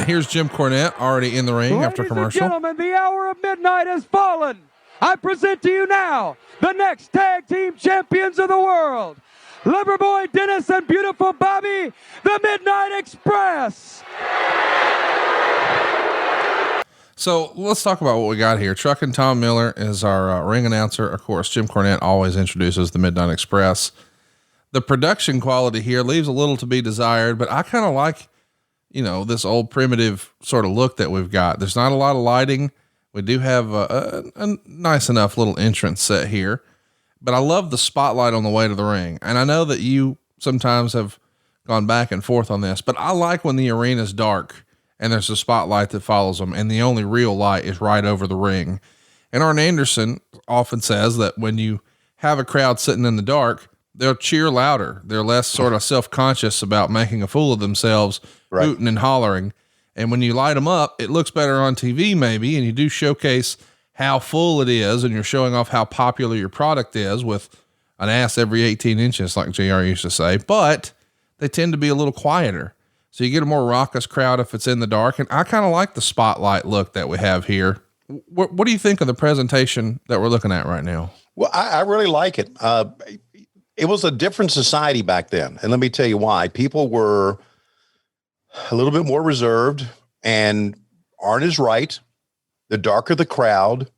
here's Jim Cornette already in the ring after commercial. Ladies and gentlemen, the hour of midnight has fallen. I present to you now the next tag team champions of the world, Loverboy Dennis and Beautiful Bobby, the Midnight Express. So let's talk about what we got here. Truckin' Tom Miller is our ring announcer. Of course, Jim Cornette always introduces the Midnight Express. The production quality here leaves a little to be desired, but I kind of like, this old primitive sort of look that we've got. There's not a lot of lighting. We do have a nice enough little entrance set here, but I love the spotlight on the way to the ring. And I know that you sometimes have gone back and forth on this, but I like when the arena's dark and there's a spotlight that follows them, and the only real light is right over the ring. And Arn Anderson often says that when you have a crowd sitting in the dark, they'll cheer louder. They're less sort of self-conscious about making a fool of themselves, right, hooting and hollering. And when you light them up, it looks better on TV maybe, and you do showcase how full it is, and you're showing off how popular your product is with an ass every 18 inches, like JR used to say, but they tend to be a little quieter. So you get a more raucous crowd if it's in the dark. And I kind of like the spotlight look that we have here. What do you think of the presentation that we're looking at right now? Well, I really like it. It was a different society back then. And let me tell you why. People were a little bit more reserved, and Arn is right. The darker the crowd,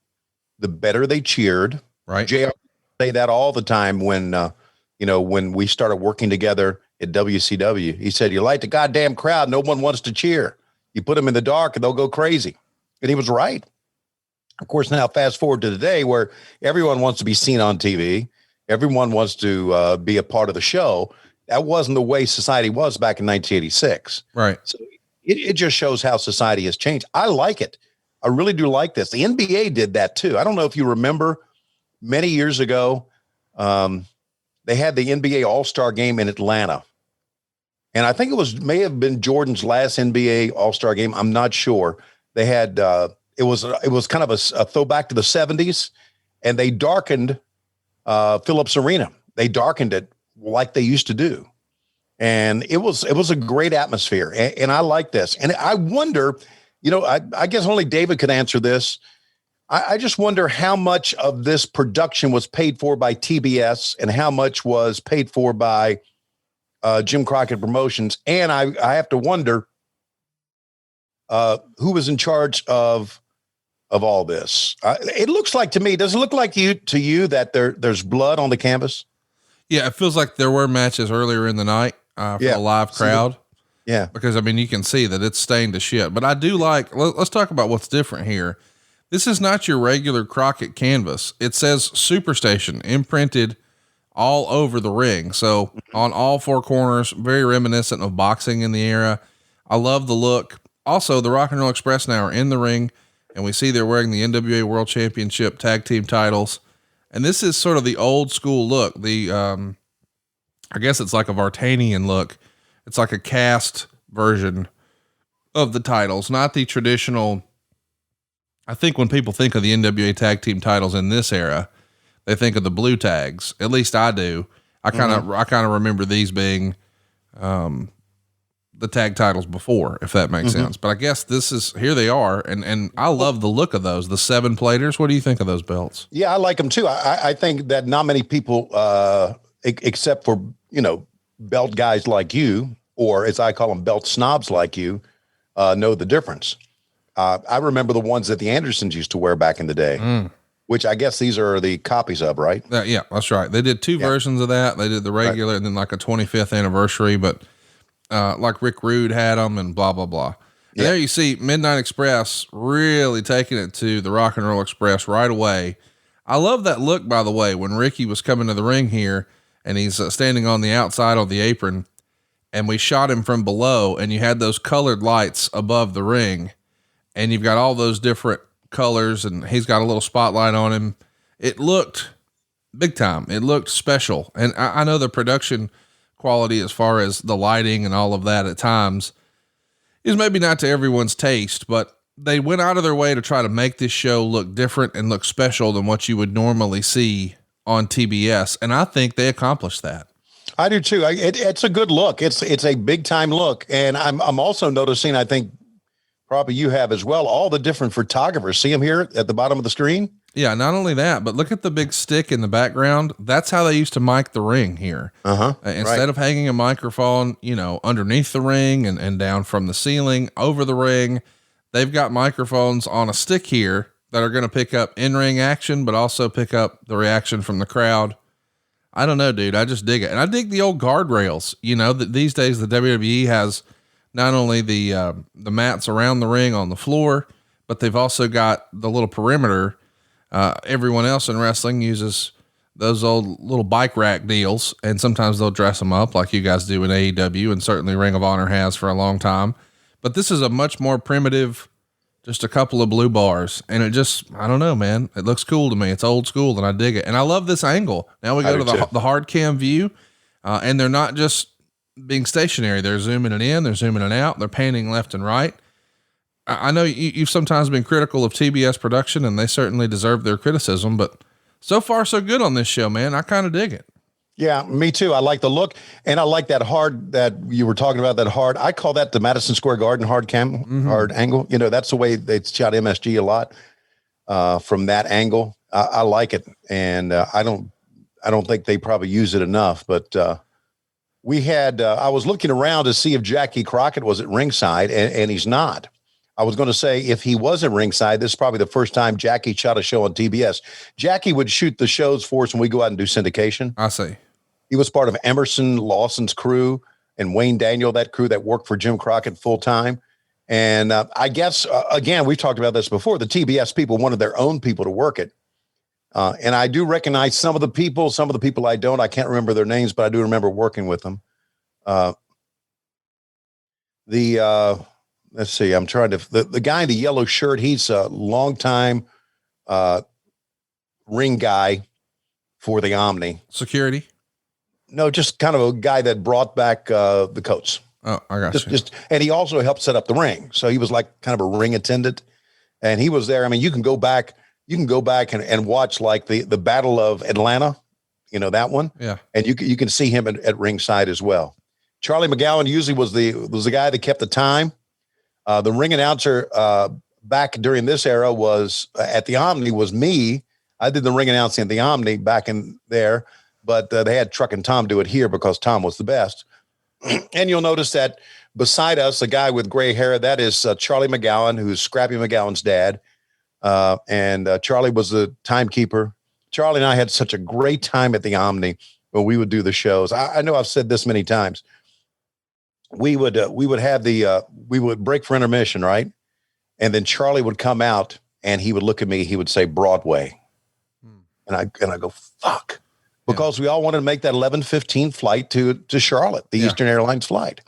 the better they cheered. Right. JR say that all the time when we started working together at WCW. He said, you light the goddamn crowd, no one wants to cheer. You put them in the dark and they'll go crazy. And he was right. Of course, now fast forward to today where everyone wants to be seen on TV. Everyone wants to be a part of the show. That wasn't the way society was back in 1986. Right. So it just shows how society has changed. I like it. I really do like this. The NBA did that too. I don't know if you remember many years ago, they had the NBA All-Star game in Atlanta. And I think may have been Jordan's last NBA All-Star game. I'm not sure. They had, it was kind of a throwback to the 70s, and they darkened Phillips Arena. They darkened it like they used to do. And it was a great atmosphere. And I like this. And I wonder, I guess only David could answer this. I just wonder how much of this production was paid for by TBS and how much was paid for by Jim Crockett Promotions. And I have to wonder who was in charge of all this. It looks like to me, does it look like to you that there's blood on the canvas? Yeah, it feels like there were matches earlier in the night for the live crowd. Yeah. Because, you can see that it's stained to shit. But I do let's talk about what's different here. This is not your regular Crockett canvas. It says Superstation imprinted all over the ring. So on all four corners, very reminiscent of boxing in the era. I love the look. Also, the Rock and Roll Express now are in the ring, and we see they're wearing the NWA World Championship tag team titles. And this is sort of the old school look. I guess it's like a Vartanian look. It's like a cast version of the titles, not the traditional. I think when people think of the NWA tag team titles in this era, they think of the blue tags. At least I do. I kind of remember these being, the tag titles before, if that makes sense. But I guess here they are. And I love the look of those, the 7 platers. What do you think of those belts? Yeah, I like them too. I think that not many people, except for, belt guys like you, or as I call them, belt snobs like you, know the difference. I remember the ones that the Andersons used to wear back in the day, which I guess these are the copies of, right? Yeah, that's right. They did 2 versions of that. They did the regular and then like a 25th anniversary, but like Rick Rude had them and blah, blah, blah. And there you see Midnight Express really taking it to the Rock and Roll Express right away. I love that look, by the way, when Ricky was coming to the ring here and he's standing on the outside of the apron and we shot him from below and you had those colored lights above the ring and you've got all those different colors and he's got a little spotlight on him. It looked big time. It looked special. And I know the production quality as far as the lighting and all of that at times is maybe not to everyone's taste, but they went out of their way to try to make this show look different and look special than what you would normally see on TBS. And I think they accomplished that. I do too. It's a good look. It's a big time look. And I'm also noticing, I think probably you have as well, all the different photographers. See them here at the bottom of the screen? Yeah. Not only that, but look at the big stick in the background. That's how they used to mic the ring here. Instead of hanging a microphone, underneath the ring and down from the ceiling over the ring, they've got microphones on a stick here that are going to pick up in-ring action, but also pick up the reaction from the crowd. I don't know, dude. I just dig it. And I dig the old guardrails, that these days the WWE has not only the mats around the ring on the floor, but they've also got the little perimeter. Everyone else in wrestling uses those old little bike rack deals, and sometimes they'll dress them up like you guys do in AEW, and certainly Ring of Honor has for a long time. But this is a much more primitive, just a couple of blue bars. And it just, I don't know, man, it looks cool to me. It's old school and I dig it. And I love this angle. Now we go to the hard cam view, and they're not just being stationary. They're zooming it in, they're zooming it out. They're panning left and right. I know you've sometimes been critical of TBS production, and they certainly deserve their criticism, but so far so good on this show, man. I kind of dig it. Yeah, me too. I like the look, and I like that hard that you were talking about. That hard, I call that the Madison Square Garden hard cam, hard angle. That's the way they shot MSG a lot from that angle. I like it, and I don't think they probably use it enough. But we had I was looking around to see if Jackie Crockett was at ringside, and he's not. I was going to say if he was at ringside, this is probably the first time Jackie shot a show on TBS. Jackie would shoot the shows for us when we go out and do syndication. I see. He was part of Emerson Lawson's crew and Wayne Daniel, that crew that worked for Jim Crockett full time. And I guess, again, we've talked about this before. The TBS people wanted their own people to work it. And I do recognize some of the people I don't. I can't remember their names, but I do remember working with them. Let's see, I'm trying to, the guy in the yellow shirt, he's a longtime ring guy for the Omni. Security? No, just kind of a guy that brought back the coats. Oh, I got you. And he also helped set up the ring. So he was like kind of a ring attendant, and he was there. I mean, you can go back and watch like the Battle of Atlanta, that one. Yeah. And you can see him at ringside as well. Charlie McGowan usually was the guy that kept the time. The ring announcer back during this era was at the Omni was me. I did the ring announcing at the Omni back in there, but they had Truck and Tom do it here because Tom was the best. And you'll notice that beside us, a guy with gray hair, that is Charlie McGowan, who's Scrappy McGowan's dad. And Charlie was the timekeeper. Charlie and I had such a great time at the Omni when we would do the shows. I know I've said this many times. We would break for intermission, right? And then Charlie would come out and he would look at me. He would say Broadway, and I go fuck, because we all wanted to make that 11:15 flight to Charlotte, the Eastern Airlines flight.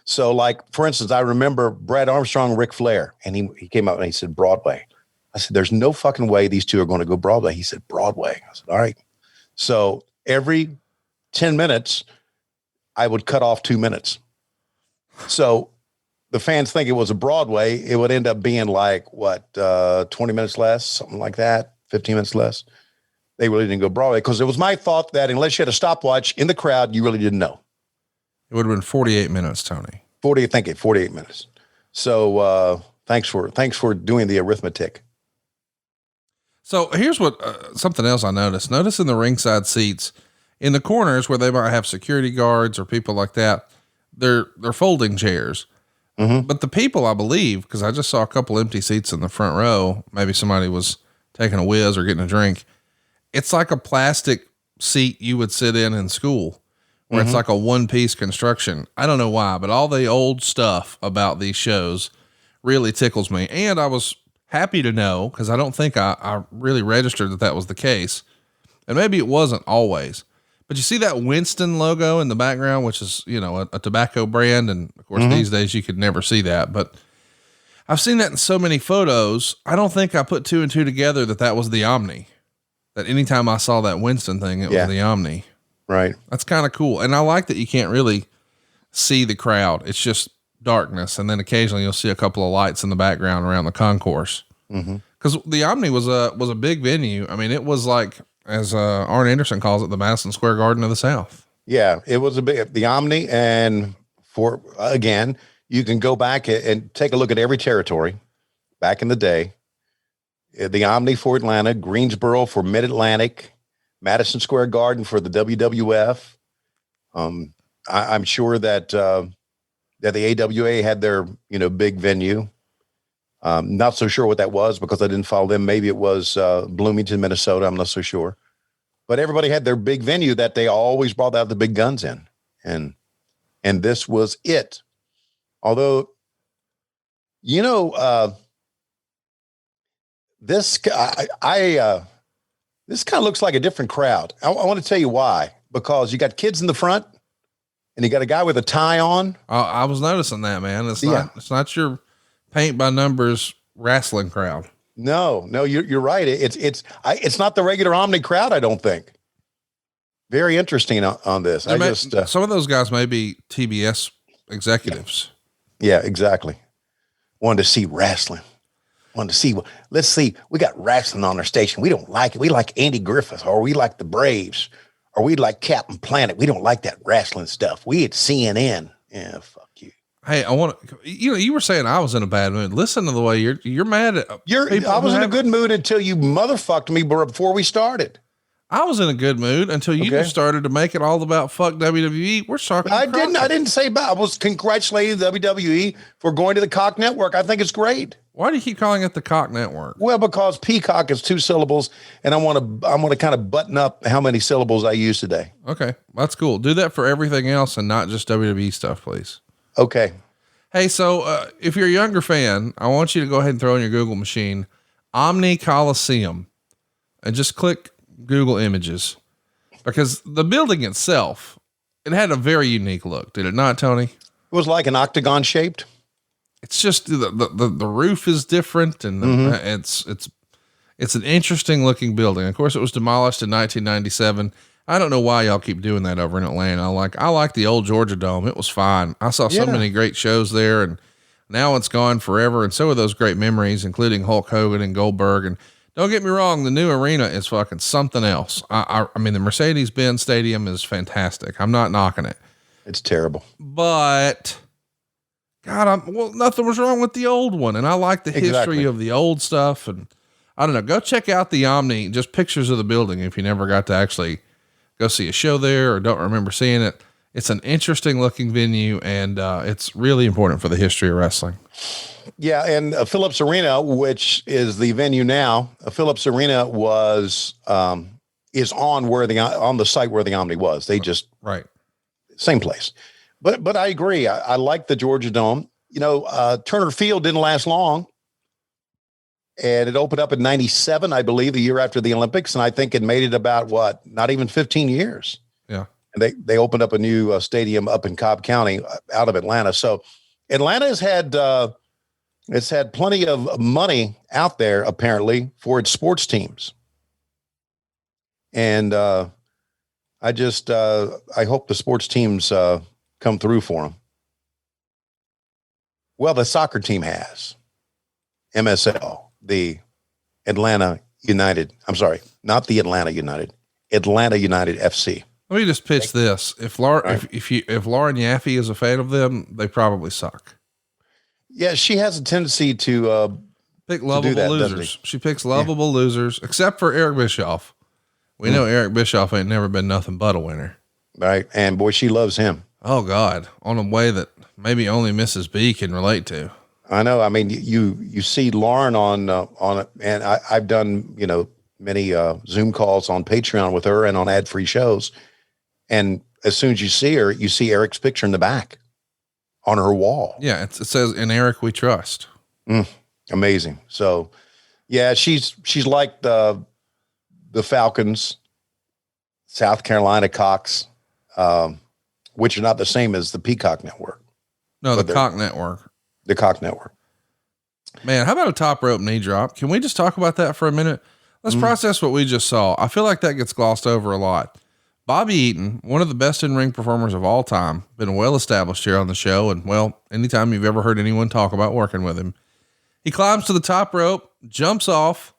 So, like for instance, I remember Brad Armstrong, Ric Flair, and he came out and he said Broadway. I said, "There's no fucking way these two are going to go Broadway." He said Broadway. I said, "All right." So every 10 minutes, I would cut off 2 minutes. So the fans think it was a Broadway. It would end up being like 20 minutes less, something like that, 15 minutes less. They really didn't go Broadway because it was my thought that unless you had a stopwatch in the crowd, you really didn't know. It would have been 48 minutes, Tony. 48 minutes. So thanks for doing the arithmetic. So here's what something else I noticed. Notice in the ringside seats, in the corners where they might have security guards or people like that, they're folding chairs. But the people, I believe, because I just saw a couple empty seats in the front row, maybe somebody was taking a whiz or getting a drink. It's like a plastic seat you would sit in school, where it's like a one-piece construction. I don't know why, but all the old stuff about these shows really tickles me. And I was happy to know, because I don't think I really registered that was the case. And maybe it wasn't always. But you see that Winston logo in the background, which is, a tobacco brand. And of course, these days you could never see that, but I've seen that in so many photos. I don't think I put two and two together that was the Omni, that anytime I saw that Winston thing, it was the Omni. Right. That's kind of cool. And I like that you can't really see the crowd. It's just darkness. And then occasionally you'll see a couple of lights in the background around the concourse. Cause the Omni was a big venue. I mean, it was like, as Arn Anderson calls it, the Madison Square Garden of the South. Yeah, it was the Omni. And again, you can go back and take a look at every territory back in the day. The Omni for Atlanta, Greensboro for Mid-Atlantic, Madison Square Garden for the WWF. I'm sure that the AWA had their, big venue. Not so sure what that was because I didn't follow them. Maybe it was Bloomington, Minnesota. I'm not so sure. But everybody had their big venue that they always brought out the big guns in. And this was it. Although, this kind of looks like a different crowd. I want to tell you why, because you got kids in the front and you got a guy with a tie on. I was noticing that, man. It's not your paint by numbers wrestling crowd. No, you're right. It's not the regular Omni crowd. I don't think. Very interesting on this. Some of those guys may be TBS executives. Yeah, exactly. Wanted to see wrestling. Let's see. We got wrestling on our station. We don't like it. We like Andy Griffith, or we like the Braves, or we like Captain Planet. We don't like that wrestling stuff. We at CNN. Yeah, fuck you. Hey, you were saying I was in a bad mood. Listen to the way you're mad at I was in a good mood until you motherfucked me before we started. I was in a good mood until you just started to make it all about fuck WWE. We're talking. I didn't say about. I was congratulating WWE for going to the Cock Network. I think it's great. Why do you keep calling it the Cock Network? Well, because Peacock is 2 syllables, and I want to kind of button up how many syllables I use today. Okay, that's cool. Do that for everything else and not just WWE stuff, please. Okay. Hey, so if you're a younger fan, I want you to go ahead and throw in your Google machine Omni Coliseum and just click Google Images, because the building itself, it had a very unique look. Did it not, Tony? It was like an octagon shaped. It's just the roof is different, and it's an interesting looking building. Of course, it was demolished in 1997. I don't know why y'all keep doing that over in Atlanta. I like the old Georgia Dome. It was fine. I saw so many great shows there, and now it's gone forever. And so are those great memories, including Hulk Hogan and Goldberg. And don't get me wrong, the new arena is fucking something else. I mean, the Mercedes-Benz Stadium is fantastic. I'm not knocking it. It's terrible. But God, nothing was wrong with the old one. And I like the history of the old stuff. And I don't know, go check out the Omni, just pictures of the building if you never got to actually go see a show there or don't remember seeing it. It's an interesting looking venue, and it's really important for the history of wrestling. Yeah, and Phillips Arena, which is the venue now, Phillips Arena is on the site where the Omni was. They just same place. But I agree. I like the Georgia Dome. Turner Field didn't last long, and it opened up in 97, I believe, the year after the Olympics, and I think it made it about not even 15 years. Yeah, and they opened up a new stadium up in Cobb County out of Atlanta. So Atlanta has had. It's had plenty of money out there, apparently, for its sports teams. And I hope the sports teams come through for them. Well, the soccer team has. MSL, the Atlanta United. I'm sorry, not the Atlanta United. Atlanta United FC. Let me just pitch this. If Lauren Yaffe is a fan of them, they probably suck. Yeah, she has a tendency to pick lovable losers. She picks lovable losers, except for Eric Bischoff. We know Eric Bischoff ain't never been nothing but a winner. Right. And boy, she loves him. Oh God. On a way that maybe only Mrs. B can relate to. I know. I mean, you see Lauren on it, and I've done, many Zoom calls on Patreon with her and on ad-free shows. And as soon as you see her, you see Eric's picture in the back on her wall. Yeah. It says, "In Eric we trust." Amazing. So yeah, she's like the Falcons, South Carolina Cox, which are not the same as the Peacock Network. No, the Cock Network. The Cock Network. Man, how about a top rope knee drop? Can we just talk about that for a minute? Let's process what we just saw. I feel like that gets glossed over a lot. Bobby Eaton, one of the best in-ring performers of all time, been well established here on the show. And well, anytime you've ever heard anyone talk about working with him, he climbs to the top rope, jumps off,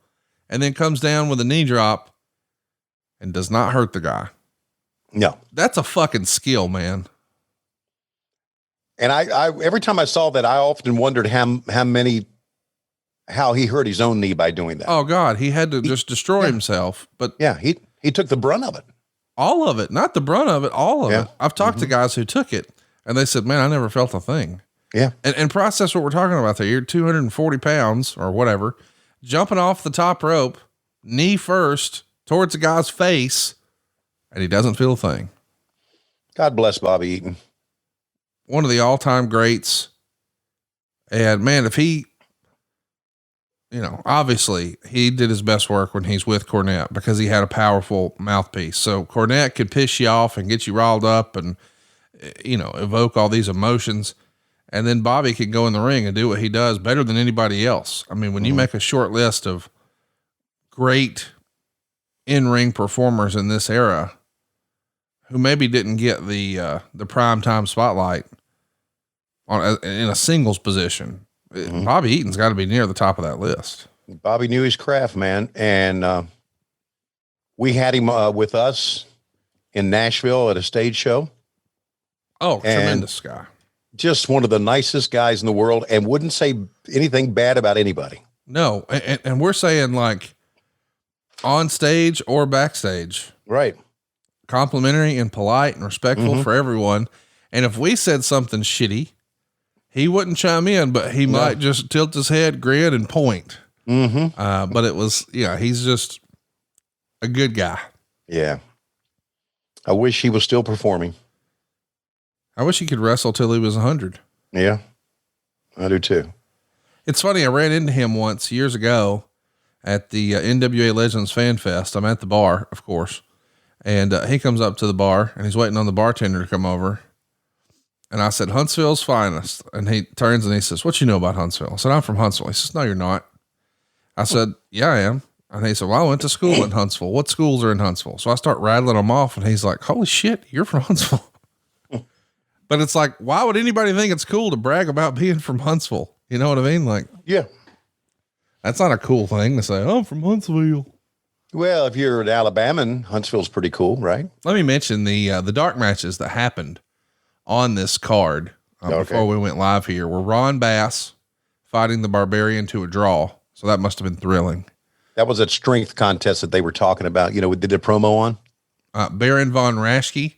and then comes down with a knee drop and does not hurt the guy. No, that's a fucking skill, man. And I every time I saw that, I often wondered how he hurt his own knee by doing that. Oh God, he had to just destroy himself. But yeah, he took the brunt of it. All of it, not the brunt of it, all of Yeah. it. I've talked to guys who took it and they said, man, I never felt a thing. Yeah. And process what we're talking about there. You're 240 pounds or whatever, jumping off the top rope, knee first towards a guy's face, and he doesn't feel a thing. God bless Bobby Eaton. One of the all-time greats. And man, if he, obviously he did his best work when he's with Cornette because he had a powerful mouthpiece. So Cornette could piss you off and get you riled up and, evoke all these emotions. And then Bobby could go in the ring and do what he does better than anybody else. I mean, when you make a short list of great in-ring performers in this era who maybe didn't get the prime time spotlight in a singles position, Bobby Eaton's got to be near the top of that list. Bobby knew his craft, man. And, we had him, with us in Nashville at a stage show. Oh, tremendous guy. Just one of the nicest guys in the world and wouldn't say anything bad about anybody. No. And we're saying like on stage or backstage, Right. complimentary and polite and respectful for everyone. And if we said something shitty, he wouldn't chime in, but he might just tilt his head, grin and point. But it was, he's just a good guy. Yeah. I wish he was still performing. I wish he could wrestle till he was 100. Yeah, I do too. It's funny. I ran into him once years ago at the NWA Legends Fan Fest. I'm at the bar, of course. And he comes up to the bar and he's waiting on the bartender to come over. And I said, Huntsville's finest. And he turns and he says, what you know about Huntsville? I said, I'm from Huntsville. He says, no, you're not. I said, yeah, I am. And he said, well, I went to school in Huntsville. What schools are in Huntsville? So I start rattling them off and he's like, holy shit, you're from Huntsville. But it's like, why would anybody think it's cool to brag about being from Huntsville? You know what I mean? Like, yeah, that's not a cool thing to say. Oh, I'm from Huntsville. Well, if you're an Alabama, Huntsville's pretty cool, right? Let me mention the dark matches that happened on this card before we went live here were Ron Bass fighting the Barbarian to a draw. So that must've been thrilling. That was that strength contest that they were talking about, we did a promo on. Baron von Raschke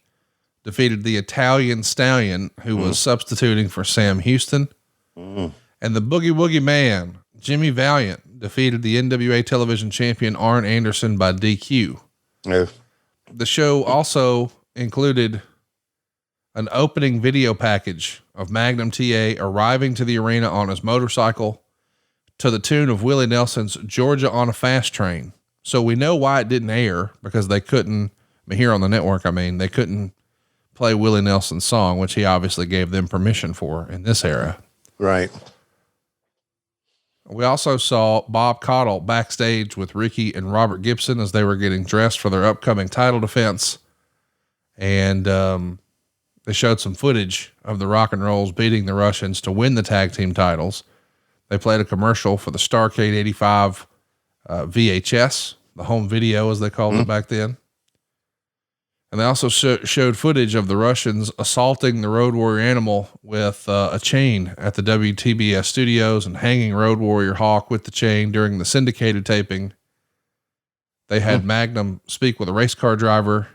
defeated the Italian Stallion who was substituting for Sam Houston. And the Boogie Woogie Man, Jimmy Valiant, defeated the NWA television champion Arn Anderson by DQ. Yeah. The show also included an opening video package of Magnum TA arriving to the arena on his motorcycle to the tune of Willie Nelson's Georgia on a Fast Train. So we know why it didn't air, because they couldn't, here on the network, they couldn't play Willie Nelson's song, which he obviously gave them permission for in this era. Right. We also saw Bob Caudle backstage with Ricky and Robert Gibson as they were getting dressed for their upcoming title defense. And, they showed some footage of the Rock and Rolls beating the Russians to win the tag team titles. They played a commercial for the Starrcade 85, VHS, the home video as they called it back then. And they also showed footage of the Russians assaulting the Road Warrior Animal with a chain at the WTBS studios and hanging Road Warrior Hawk with the chain during the syndicated taping. They had Magnum speak with a race car driver,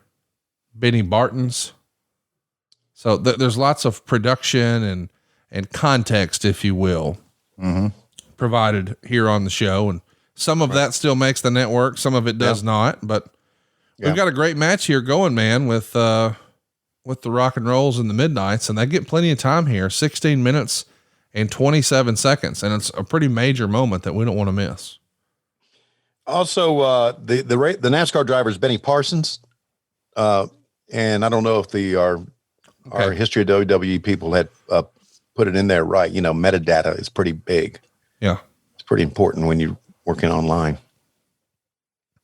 Benny Bartons. So there's lots of production and context, if you will, provided here on the show. And some of that still makes the network. Some of it does not, but we've got a great match here going, man, with the Rock and Rolls and the Midnights, and they get plenty of time here, 16 minutes and 27 seconds. And it's a pretty major moment that we don't want to miss. Also, the NASCAR driver is Benny Parsons. And I don't know if our history of WWE people had, put it in there right. Metadata is pretty big. Yeah. It's pretty important when you're working online.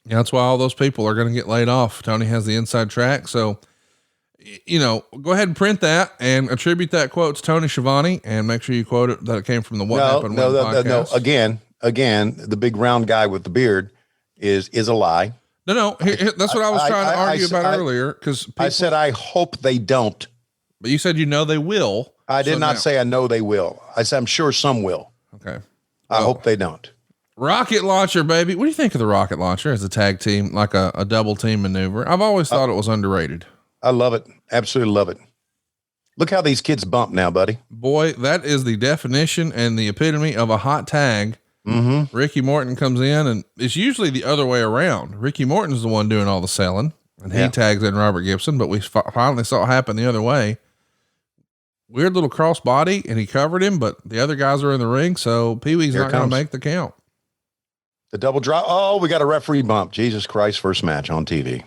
Yeah, that's why all those people are going to get laid off. Tony has the inside track. So, go ahead and print that and attribute that quote to Tony Schiavone and make sure you quote it that it came from the What Happened When podcast. No. Again, the big round guy with the beard is a lie. No. That's what I was trying to argue about earlier. Cause I said, I hope they don't But you said they will. I did not say I know they will. I said I'm sure some will. Okay. I hope they don't. Rocket launcher, baby. What do you think of the rocket launcher as a tag team, like a double team maneuver? I've always thought it was underrated. I love it. Absolutely love it. Look how these kids bump now, buddy. Boy, that is the definition and the epitome of a hot tag. Mm-hmm. Ricky Morton comes in, and it's usually the other way around. Ricky Morton's the one doing all the selling, and he tags in Robert Gibson, but we finally saw it happen the other way. Weird little cross body, and he covered him, but the other guys are in the ring, so Pee-wee's not going to make the count. The double drop. Oh, we got a referee bump. Jesus Christ, first match on TV.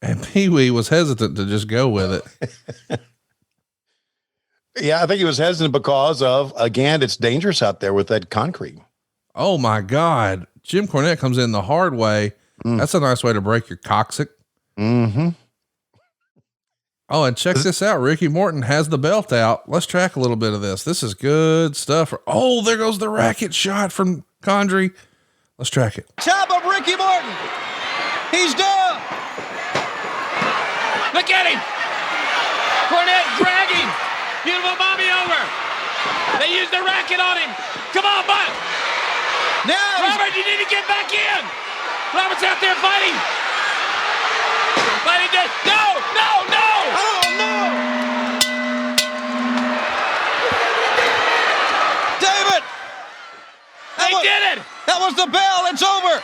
And Pee-wee was hesitant to just go with it. Yeah, I think he was hesitant because of, again, it's dangerous out there with that concrete. Oh my God. Jim Cornette comes in the hard way. That's a nice way to break your coccyx. Mm-hmm. Oh, and check this out. Ricky Morton has the belt out. Let's track a little bit of this. This is good stuff. Oh, there goes the racket shot from Condrey. Let's track it. Chop of Ricky Morton. He's down. Look at him. Cornette dragging. Beautiful Bobby over. They used the racket on him. Come on, Buck. Now Robert, you need to get back in. Robert's out there fighting. Fighting dead. No, no, no. Oh, no. David. They did it. That was the bell. It's over.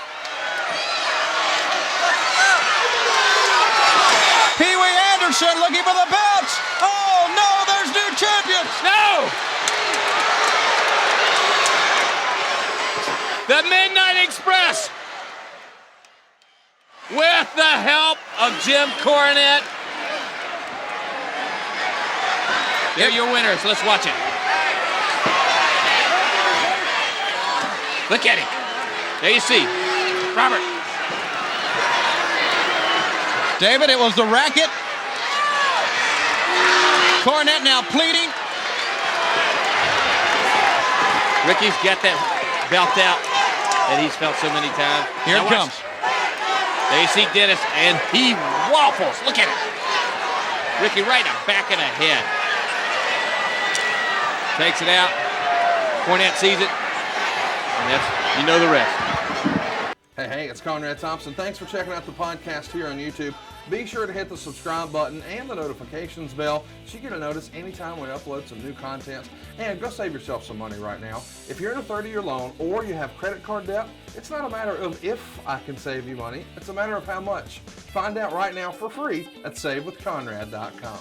Pee-wee Anderson looking for the belts. Oh, no, there's new champions. No. The Midnight Express, with the help of Jim Cornette. They're your winners. Let's watch it. Look at him. There you see. Robert. David, it was the racket. Cornette now pleading. Ricky's got that belt out that he's felt so many times. Here now it comes. There you see Dennis, and he waffles. Look at it. Ricky right in the back of the head. Takes it out. Cornette sees it. And that's, you know the rest. Hey, it's Conrad Thompson. Thanks for checking out the podcast here on YouTube. Be sure to hit the subscribe button and the notifications bell so you get a notice anytime we upload some new content. And go save yourself some money right now. If you're in a 30-year loan or you have credit card debt, it's not a matter of if I can save you money. It's a matter of how much. Find out right now for free at SaveWithConrad.com.